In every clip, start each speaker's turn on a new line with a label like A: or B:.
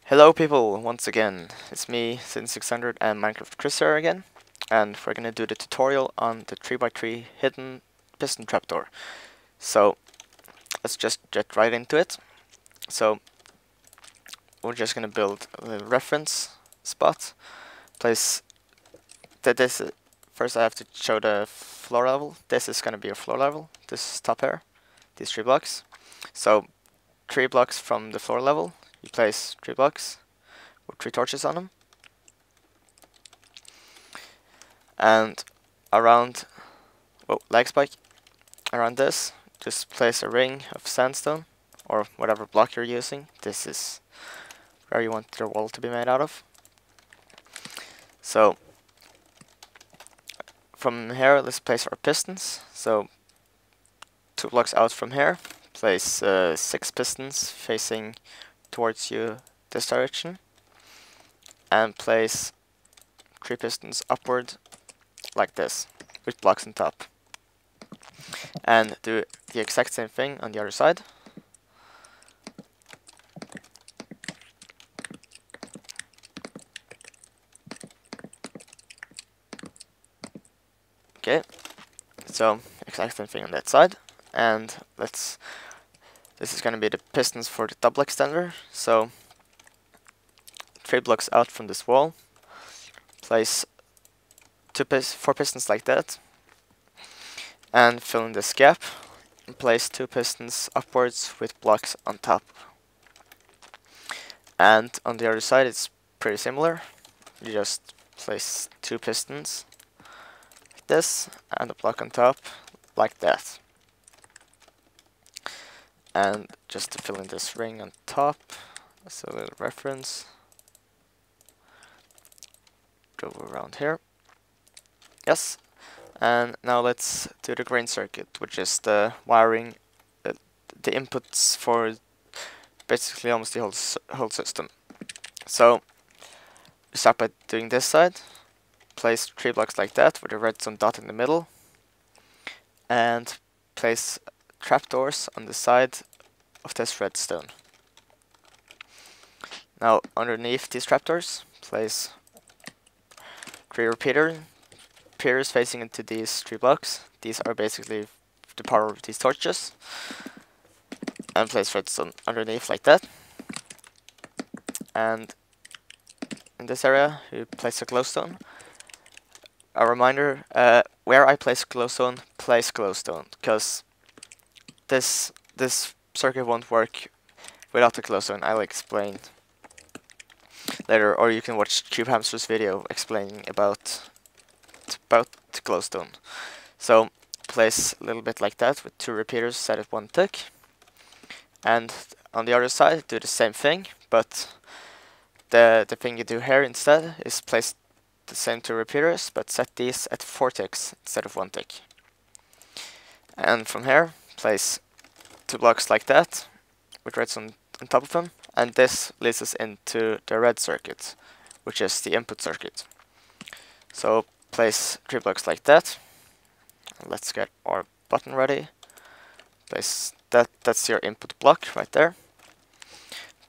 A: Hello people, once again, it's me, Sin600 and Minecraft Chris here again, and we're gonna do the tutorial on the 3x3 hidden piston trapdoor. So, let's just get right into it. So, we're just gonna build a little reference spot, place this. First I have to show the floor level. This is gonna be a floor level, this top here, these 3 blocks. So, 3 blocks from the floor level, you place 3 blocks with 3 torches on them. And around, lag spike, around this, just place a ring of sandstone, or whatever block you're using. This is where you want your wall to be made out of. So, from here, let's place our pistons. So, 2 blocks out from here, place 6 pistons facing towards you this direction, and place 3 pistons upward like this, with blocks on top. And do the exact same thing on the other side. Okay, so exact same thing on that side. And this is going to be the pistons for the double extender. So 3 blocks out from this wall, place 4 pistons like that, and fill in this gap, and place 2 pistons upwards with blocks on top. And on the other side it's pretty similar. You just place 2 pistons like this, and a block on top like that. And just to fill in this ring on top, that's a little reference. Go around here. Yes. And now let's do the grain circuit, which is the wiring, the inputs for basically almost the whole system. So we start by doing this side. Place 3 blocks like that with a redstone dot in the middle, and place trapdoors on the side of this redstone. Now underneath these trapdoors, place 3 repeaters facing into these 3 blocks. These are basically the power of these torches. And place redstone underneath like that. And in this area, you place a glowstone. A reminder, where I place glowstone, because this circuit won't work without the glowstone. I'll explain later, or you can watch Cube Hamster's video explaining about glowstone. So place a little bit like that with 2 repeaters set at 1 tick, and on the other side do the same thing, but the thing you do here instead is place the same 2 repeaters but set these at 4 ticks instead of 1 tick. And from here place 2 blocks like that with redstone on top of them, and this leads us into the red circuit, which is the input circuit. So place 3 blocks like that. Let's get our button ready. Place that's your input block right there.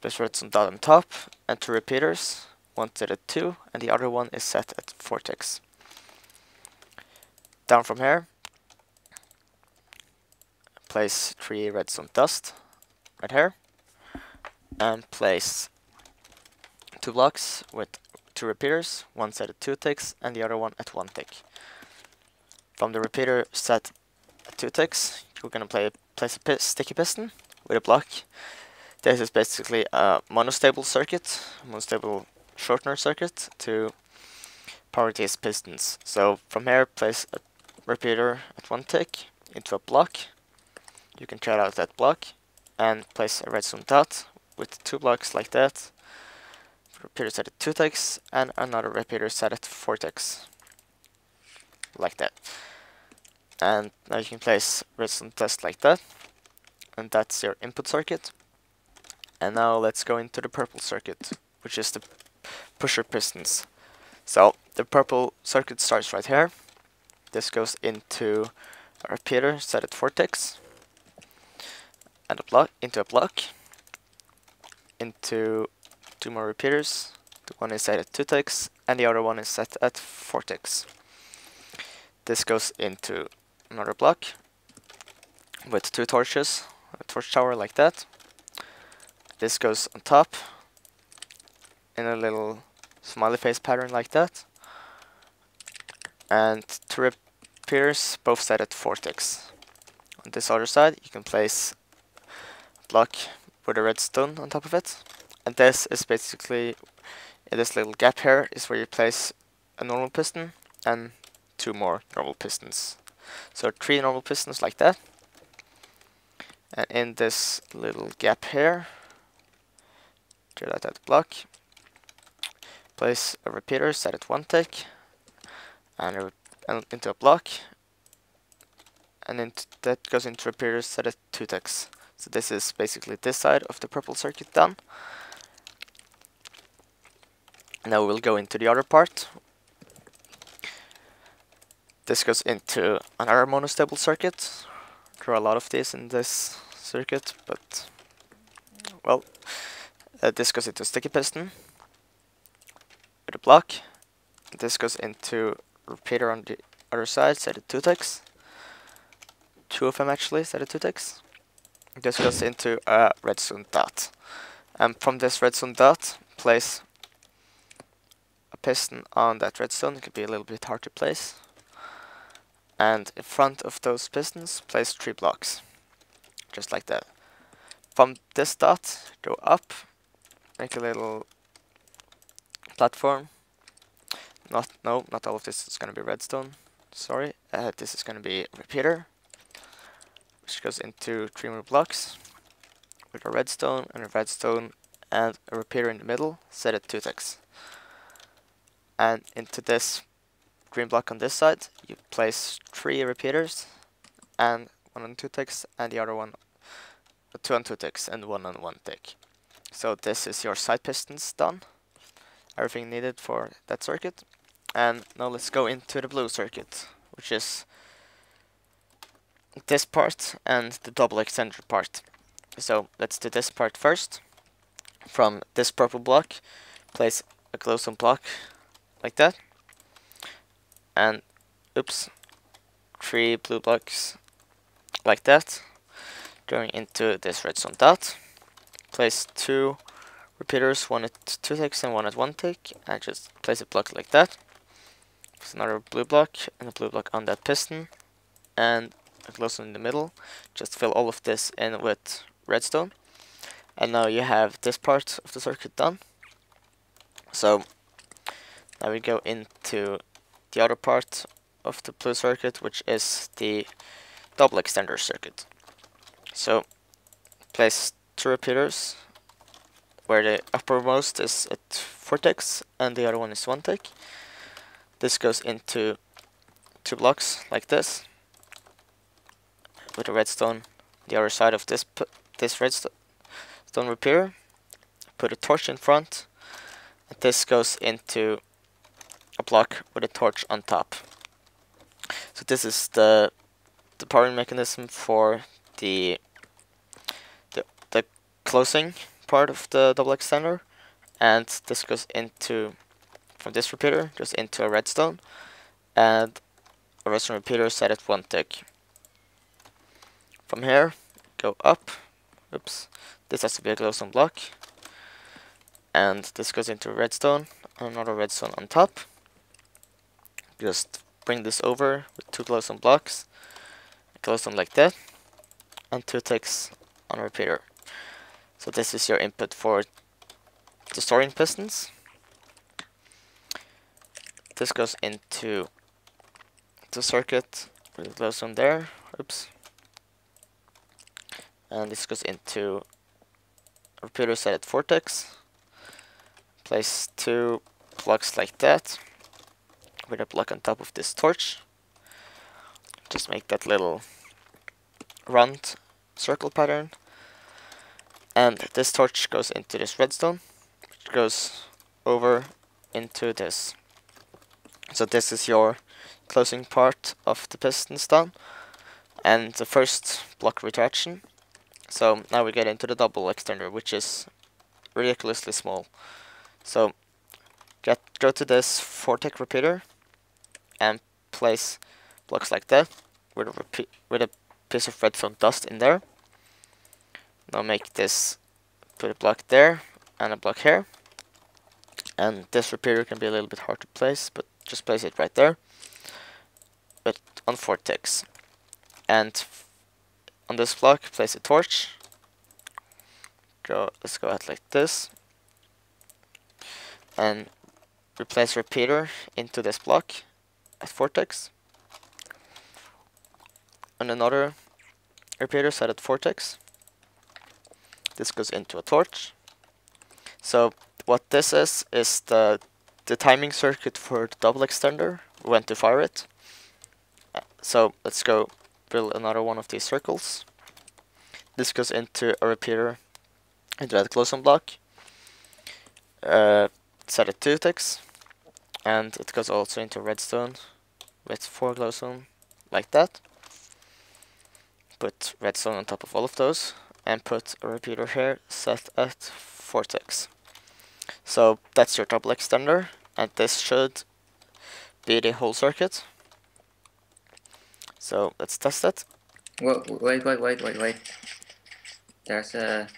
A: Place redstone dot on top, and 2 repeaters, one set at 2 and the other one is set at 4 ticks. Down from here, place 3 redstone dust right here, and place 2 blocks with 2 repeaters, one set at 2 ticks and the other one at 1 tick. From the repeater set at 2 ticks, you're going to place a sticky piston with a block. This is basically a monostable circuit, monostable shortener circuit to power these pistons. So from here, place a repeater at 1 tick into a block. You can try out that block and place a redstone dot with 2 blocks like that. Repeater set at 2 ticks and another repeater set at 4 ticks. Like that. And now you can place redstone dust like that. And that's your input circuit. And now let's go into the purple circuit, which is the pusher pistons. So the purple circuit starts right here. This goes into a repeater set at 4 ticks. And into a block. Into 2 more repeaters. The one is set at 2 ticks and the other one is set at 4 ticks. This goes into another block with 2 torches, a torch tower like that. This goes on top in a little smiley face pattern like that. And 2 repeaters, both set at 4 ticks. On this other side you can place a block with a redstone on top of it. And this is basically, in this little gap here, is where you place a normal piston and 2 more normal pistons. So 3 normal pistons like that. And in this little gap here, do that at the block, place a repeater set at 1 tick and into a block, and that goes into repeaters set at 2 ticks. So this is basically this side of the purple circuit done. Now we'll go into the other part. This goes into another monostable circuit. There are a lot of these in this circuit, but well, this goes into a sticky piston with a block. This goes into a repeater on the other side set at 2 ticks. 2 of them actually set at 2 ticks. This goes into a redstone dot. And from this redstone dot, place a piston on that redstone. It could be a little bit hard to place. And in front of those pistons, place 3 blocks. Just like that. From this dot, go up, make a little platform. Not all of this is going to be redstone. Sorry. This is going to be a repeater, which goes into 3 more blocks with a redstone and a repeater in the middle set at 2 ticks. And into this green block on this side you place 3 repeaters, and 1 on 2 ticks and the other one 2 on 2 ticks and 1 on 1 tick. So this is your side pistons done. Everything needed for that circuit. And now let's go into the blue circuit, which is this part and the double extender part. So let's do this part first. From this purple block, place a glowstone block like that, and 3 blue blocks like that. Going into this redstone dot, place 2 repeaters, 1 at 2 ticks and 1 at 1 tick, and just place a block like that. There's another blue block and a blue block on that piston, and a glowstone in the middle. Just fill all of this in with redstone, and now you have this part of the circuit done. So now we go into the other part of the blue circuit, which is the double extender circuit. So place 2 repeaters where the uppermost is at 4 ticks and the other one is 1 tick. This goes into 2 blocks like this with a redstone the other side of this redstone repeater. Put a torch in front, and this goes into a block with a torch on top. So this is the powering mechanism for the closing part of the double extender, and this goes into, from this repeater, goes into a redstone and a redstone repeater set at 1 tick. From here, go up. This has to be a glowstone block, and this goes into a redstone and another redstone on top. Just bring this over with 2 glowstone blocks, a glowstone like that, and 2 ticks on a repeater. So this is your input for the storing pistons. This goes into the circuit with a glowstone there. And this goes into a repeater set at 4 ticks. Place 2 blocks like that with a block on top of this torch. Just make that little round circle pattern. And this torch goes into this redstone, which goes over into this. So this is your closing part of the pistons done, and the first block retraction. So now we get into the double extender, which is ridiculously small. So go to this 4-tick repeater and place blocks like that with a piece of redstone dust in there. Now make this, put a block there and a block here. And this repeater can be a little bit hard to place, but just place it right there. But on 4 ticks. And on this block, place a torch. Let's go out like this. And replace repeater into this block at 4 ticks. And another repeater set at 4 ticks. This goes into a torch. So what this is the timing circuit for the double extender, when to fire it. So let's go build another one of these circles. This goes into a repeater into that glowstone block. Set at 2 ticks. And it goes also into redstone with 4 glowstone, like that. Put redstone on top of all of those. And put a repeater here set at 4 ticks. So that's your double extender, and this should be the whole circuit. So let's test it.
B: Whoa, wait. There's a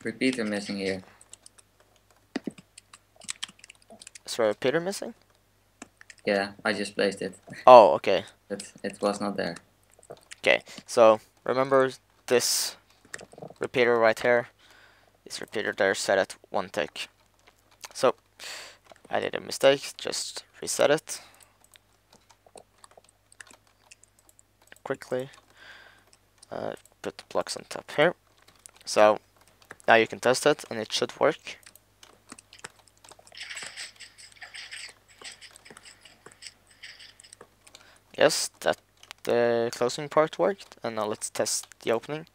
B: repeater missing here.
A: Is there a repeater missing?
B: Yeah, I just placed it.
A: Oh, okay.
B: But it was not there.
A: Okay, so remember this repeater right here. This repeater there set at 1 tick. So I did a mistake, just reset it quickly. Put the blocks on top here. So now you can test it and it should work. Yes, that the closing part worked, and now let's test the opening.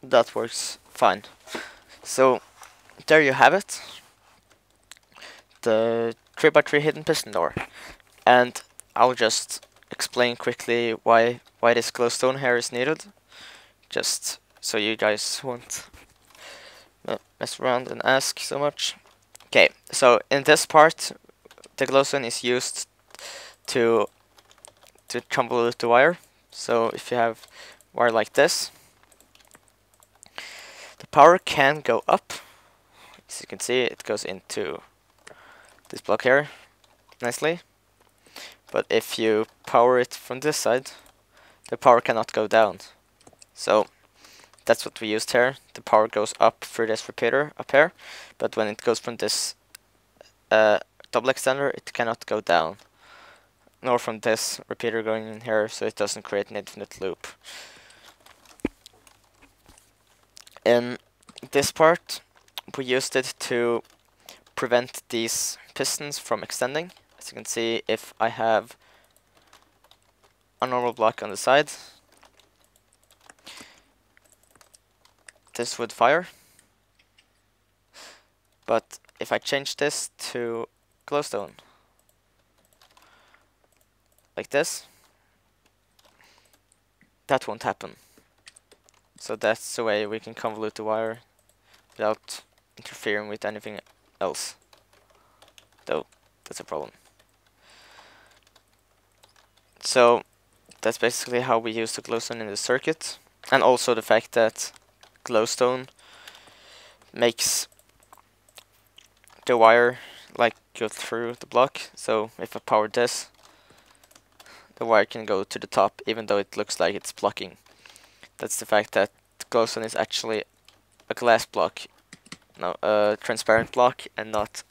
A: That works fine. So there you have it, the 3x3 hidden piston door. And I'll just explain quickly why this glowstone here is needed, just so you guys won't mess around and ask so much. Okay, so in this part, the glowstone is used to convolute the wire. So if you have wire like this, the power can go up. As you can see, it goes into this block here nicely. But if you power it from this side, the power cannot go down. So that's what we used here. The power goes up through this repeater up here, but when it goes from this double extender, it cannot go down. Nor from this repeater going in here, so it doesn't create an infinite loop. In this part, we used it to prevent these pistons from extending. As you can see, if I have a normal block on the side, this would fire. But if I change this to glowstone, like this, that won't happen. So that's the way we can convolute the wire without interfering with anything else. Though, that's a problem. So that's basically how we use the glowstone in the circuit, and also the fact that glowstone makes the wire like go through the block. So if I power this, the wire can go to the top even though it looks like it's blocking. That's the fact that glowstone is actually a glass block, no, a transparent block, and not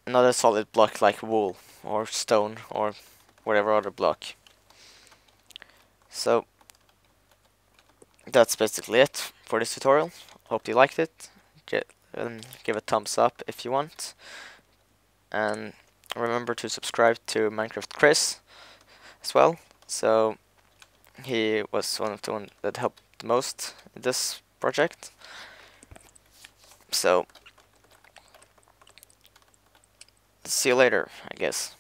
A: not a solid block like wool or stone or whatever other block. So that's basically it for this tutorial. Hope you liked it. Give a thumbs up if you want, and remember to subscribe to Minecraft Chris as well. So he was one of the ones that helped the most in this project. So see you later, I guess.